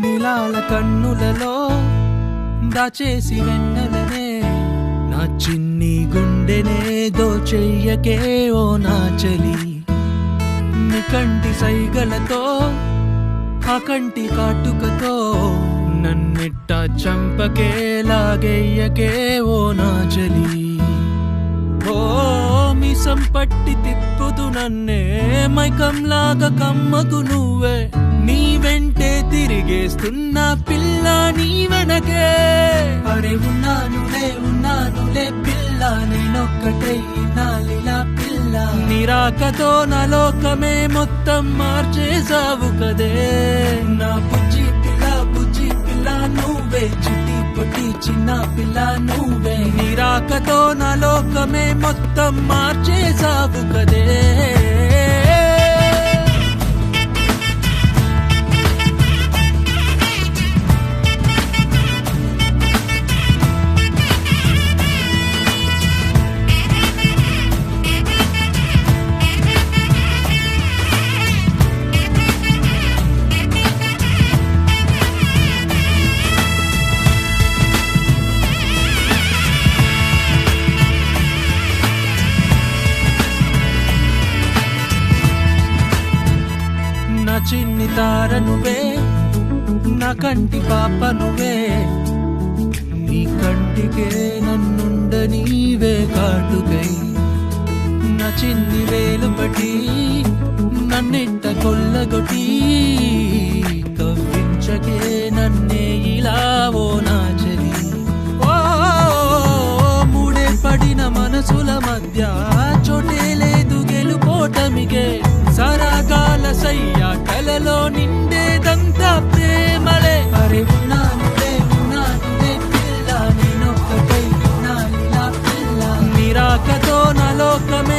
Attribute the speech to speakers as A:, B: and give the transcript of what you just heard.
A: నీలాల కన్నులలో దాచేసి వెన్నెలనే నా చిన్ని గుండెనే దోచెయ్యకే ఓ నా చలి. నీ కంటి సైగలతో ఆ కంటి కాటుకతో నన్నిట్ట చంపకే లాగెయ్యకే ఓ నా చలి. ఓ మిసం పట్టి తిప్పుదు నన్నే మైకంలాగా కమ్మకు నువ్వే, నీ వెంటే తిరిగేస్తున్నా పిల్ల నీ వెనకే. అరే ఉన్నానులే పిల్ల, నేనొక్కటై నాలిలా పిల్ల. నిరాకతో నా లోకమే మొత్తం మార్చేసావు కదే. నా బుజ్జి పిల్ల నువ్వే, చిట్టి పొట్టి చిన్న పిల్ల నువ్వే. నిరాకతో నా లోకమే మొత్తం మార్చేసావు కదే. నా చిన్ని తార నువ్వే, నా కంటి పాప నువ్వే. నీ కంటికే నన్నుండ నీవే కాటుకై. నా చిన్ని వేలు పట్టి నన్నింట కొల్లగొట్టి కవ్వించకే నన్నే ఇలా ఓ నా చలి. ఓ మూడే పడిన మనసుల మధ్య చోటే లేదు గెలుపోటమికే. సరాగాల సయ్యాటలలో నిండేదంతా ప్రేమలే. అరే ఉన్నానులే పిల్ల, నేనొక్కటై నాలిలా పిల్ల. నిరాకతో నా లోకమే